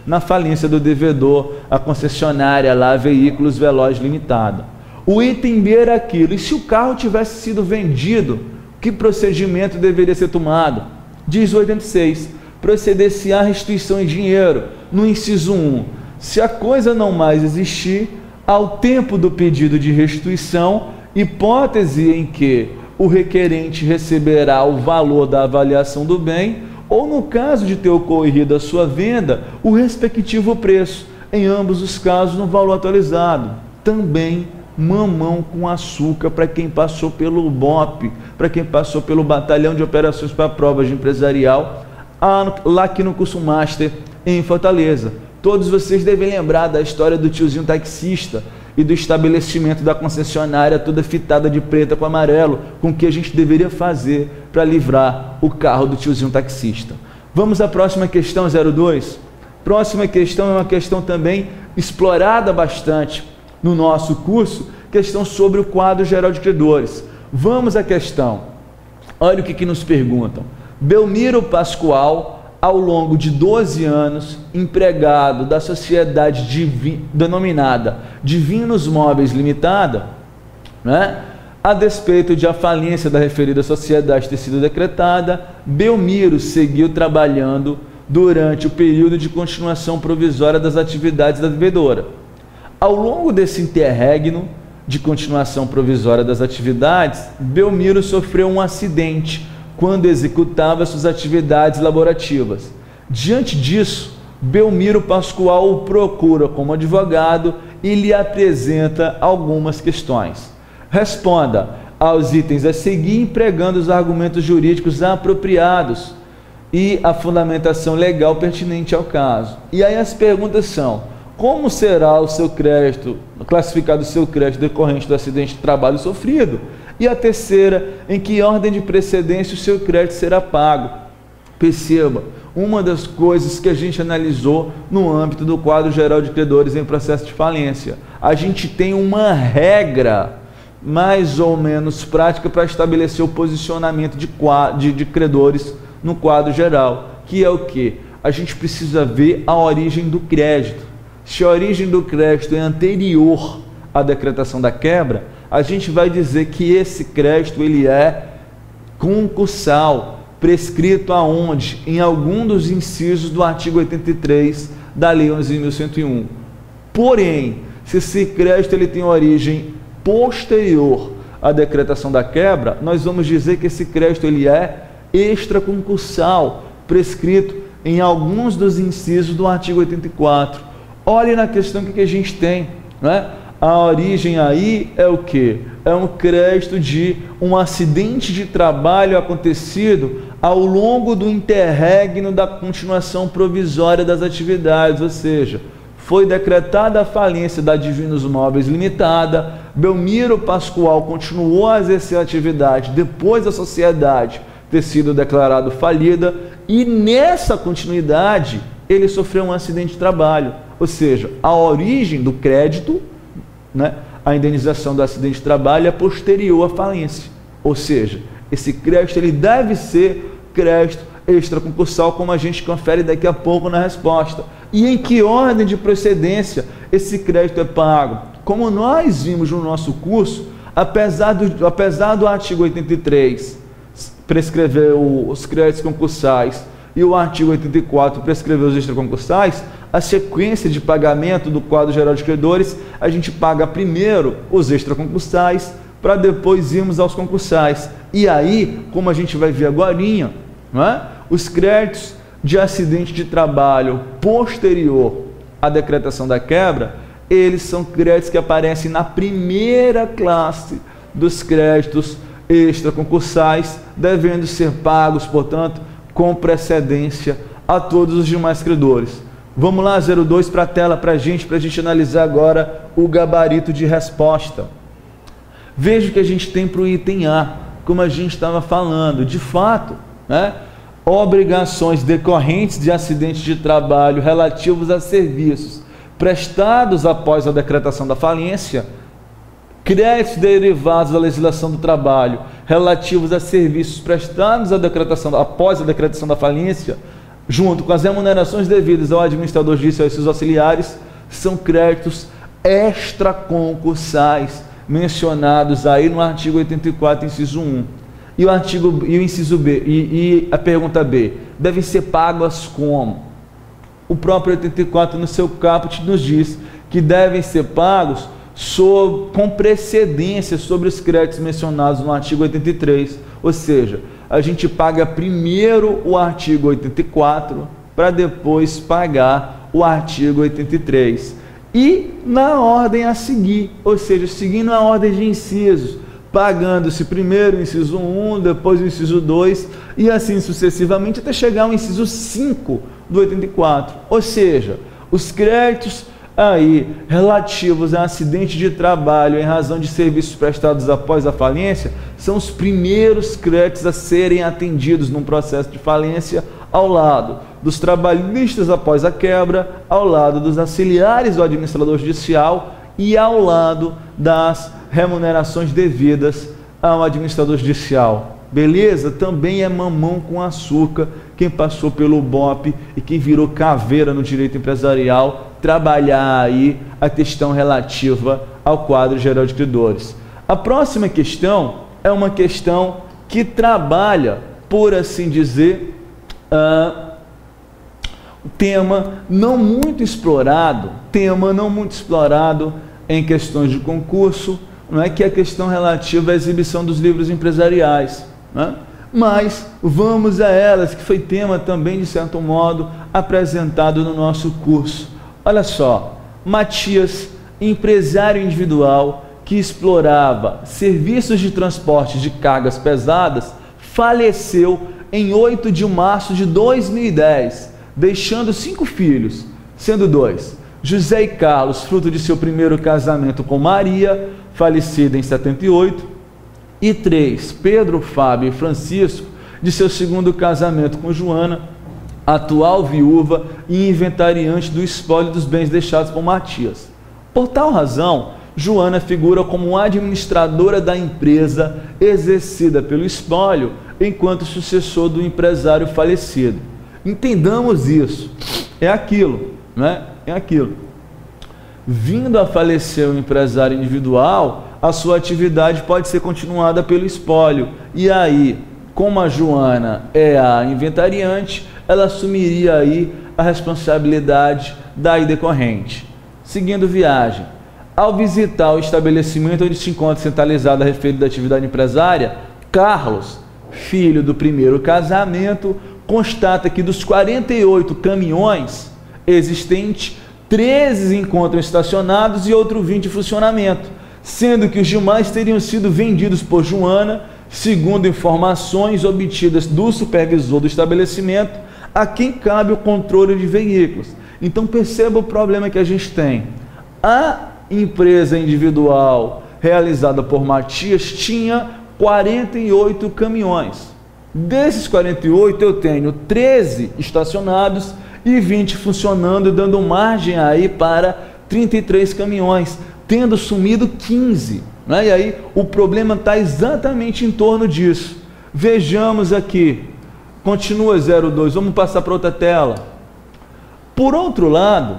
na falência do devedor, a concessionária lá, Veículos Veloz Limitada. O item B era aquilo, e se o carro tivesse sido vendido, que procedimento deveria ser tomado? Diz o 86, proceder-se à restituição em dinheiro. No inciso 1, se a coisa não mais existir, ao tempo do pedido de restituição, hipótese em que o requerente receberá o valor da avaliação do bem, ou no caso de ter ocorrido a sua venda, o respectivo preço, em ambos os casos no valor atualizado. Também mamão com açúcar para quem passou pelo BOP, para quem passou pelo Batalhão de Operações para Provas de Empresarial, lá aqui no curso Master em Fortaleza. Todos vocês devem lembrar da história do tiozinho taxista e do estabelecimento da concessionária toda fitada de preta com amarelo, com o que a gente deveria fazer para livrar o carro do tiozinho taxista. Vamos à próxima questão, 02. Próxima questão é uma questão também explorada bastante no nosso curso, questão sobre o quadro geral de credores. Vamos à questão. Olha o que nos perguntam. Belmiro Pascoal, ao longo de 12 anos, empregado da sociedade denominada Divinos Móveis Limitada, né? A despeito de a falência da referida sociedade ter sido decretada, Belmiro seguiu trabalhando durante o período de continuação provisória das atividades da devedora. Ao longo desse interregno de continuação provisória das atividades, Belmiro sofreu um acidente quando executava suas atividades laborativas. Diante disso, Belmiro Pascoal o procura como advogado e lhe apresenta algumas questões. Responda aos itens a seguir empregando os argumentos jurídicos apropriados e a fundamentação legal pertinente ao caso. E aí as perguntas são: como será o seu crédito, classificado o seu crédito decorrente do acidente de trabalho sofrido? E a terceira, em que ordem de precedência o seu crédito será pago? Perceba, uma das coisas que a gente analisou no âmbito do quadro geral de credores em processo de falência. A gente tem uma regra mais ou menos prática para estabelecer o posicionamento de credores no quadro geral, que é o quê? A gente precisa ver a origem do crédito. Se a origem do crédito é anterior à decretação da quebra, a gente vai dizer que esse crédito ele é concursal, prescrito aonde? Em algum dos incisos do artigo 83 da Lei 11.101. Porém, se esse crédito ele tem origem posterior à decretação da quebra, nós vamos dizer que esse crédito ele é extraconcursal, prescrito em alguns dos incisos do artigo 84. Olhe na questão que a gente tem, né? A origem aí é o que? É um crédito de um acidente de trabalho acontecido ao longo do interregno da continuação provisória das atividades, ou seja, foi decretada a falência da Divinos Móveis Limitada, Belmiro Pascoal continuou a exercer a atividade depois da sociedade ter sido declarada falida e nessa continuidade ele sofreu um acidente de trabalho, ou seja, a origem do crédito, né, a indenização do acidente de trabalho é posterior à falência, ou seja, esse crédito ele deve ser crédito extraconcursal, como a gente confere daqui a pouco na resposta. E em que ordem de procedência esse crédito é pago? Como nós vimos no nosso curso, apesar do artigo 83 prescrever os créditos concursais e o artigo 84 prescrever os extraconcursais, a sequência de pagamento do quadro geral de credores, a gente paga primeiro os extraconcursais, para depois irmos aos concursais. E aí, como a gente vai ver agora, não é? Os créditos de acidente de trabalho posterior à decretação da quebra, eles são créditos que aparecem na primeira classe dos créditos extraconcursais, devendo ser pagos, portanto, com precedência a todos os demais credores. Vamos lá, 02 para a tela para a gente analisar agora o gabarito de resposta. Veja o que a gente tem para o item A, como a gente estava falando, de fato, né? Obrigações decorrentes de acidentes de trabalho relativos a serviços prestados após a decretação da falência, créditos derivados da legislação do trabalho relativos a serviços prestados após a decretação da falência, junto com as remunerações devidas ao administrador judicial e seus auxiliares, são créditos extraconcursais mencionados aí no artigo 84, inciso 1. E o inciso B, e a pergunta B, devem ser pagas como? O próprio 84, no seu caput, nos diz que devem ser pagos com precedência sobre os créditos mencionados no artigo 83. Ou seja, a gente paga primeiro o artigo 84 para depois pagar o artigo 83. E na ordem a seguir, ou seja, seguindo a ordem de incisos, pagando-se primeiro o inciso 1, depois o inciso 2 e assim sucessivamente até chegar ao inciso 5 do 84. Ou seja, os créditos aí relativos a acidente de trabalho em razão de serviços prestados após a falência são os primeiros créditos a serem atendidos num processo de falência, ao lado dos trabalhistas após a quebra, ao lado dos auxiliares do administrador judicial e ao lado das remunerações devidas ao administrador judicial. Beleza? Também é mamão com açúcar quem passou pelo BOP e quem virou caveira no direito empresarial trabalhar aí a questão relativa ao quadro geral de credores. A próxima questão é uma questão que trabalha, por assim dizer, tema não muito explorado em questões de concurso, não é, que é a questão relativa à exibição dos livros empresariais, né? Mas vamos a elas, que foi tema também, de certo modo, apresentado no nosso curso. Olha só, Matias, empresário individual que explorava serviços de transporte de cargas pesadas, faleceu em 8 de março de 2010, deixando 5 filhos, sendo 2, José e Carlos, fruto de seu primeiro casamento com Maria, falecida em 78, e 3, Pedro, Fábio e Francisco, de seu segundo casamento com Joana, atual viúva e inventariante do espólio dos bens deixados por Matias. Por tal razão, Joana figura como administradora da empresa exercida pelo espólio, enquanto sucessor do empresário falecido. Entendamos isso. É aquilo, né? É aquilo. Vindo a falecer o empresário individual, a sua atividade pode ser continuada pelo espólio. E aí, como a Joana é a inventariante, ela assumiria aí a responsabilidade daí decorrente. Seguindo viagem, ao visitar o estabelecimento onde se encontra centralizada a referida atividade empresária, Carlos, filho do primeiro casamento, constata que dos 48 caminhões existentes, 13 encontram estacionados e outros 20 em funcionamento, sendo que os demais teriam sido vendidos por Joana, segundo informações obtidas do supervisor do estabelecimento, a quem cabe o controle de veículos. Então perceba o problema que a gente tem. A empresa individual realizada por Matias tinha 48 caminhões. Desses 48 eu tenho 13 estacionados e 20 funcionando, dando margem aí para 33 caminhões, tendo sumido 15. Né? E aí o problema está exatamente em torno disso. Vejamos aqui, continua 02, vamos passar para outra tela. Por outro lado,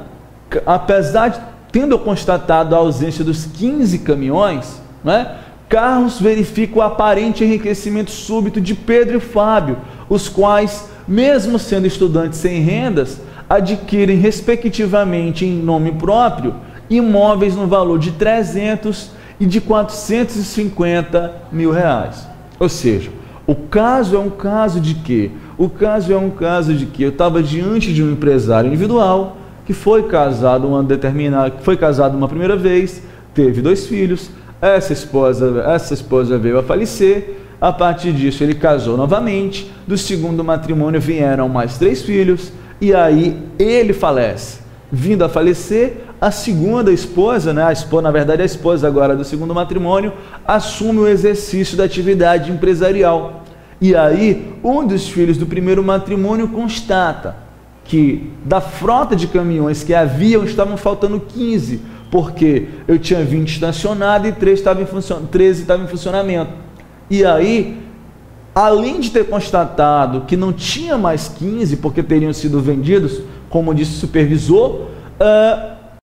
apesar de tendo constatado a ausência dos 15 caminhões, né, Carlos verifica o aparente enriquecimento súbito de Pedro e Fábio, os quais, mesmo sendo estudantes sem rendas, adquirem respectivamente em nome próprio imóveis no valor de 300 e de 450 mil reais. Ou seja, o caso é um caso de quê? O caso é um caso de que eu estava diante de um empresário individual que foi casado uma primeira vez, teve 2 filhos, essa esposa veio a falecer, a partir disso ele casou novamente, do segundo matrimônio vieram mais 3 filhos, e aí ele falece. Vindo a falecer, a segunda esposa, né, a esposa agora do segundo matrimônio, assume o exercício da atividade empresarial. E aí, um dos filhos do primeiro matrimônio constata que da frota de caminhões que haviam, estavam faltando 15, porque eu tinha 20 estacionados e 13 estavam em funcionamento. E aí, além de ter constatado que não tinha mais 15, porque teriam sido vendidos, como disse o supervisor,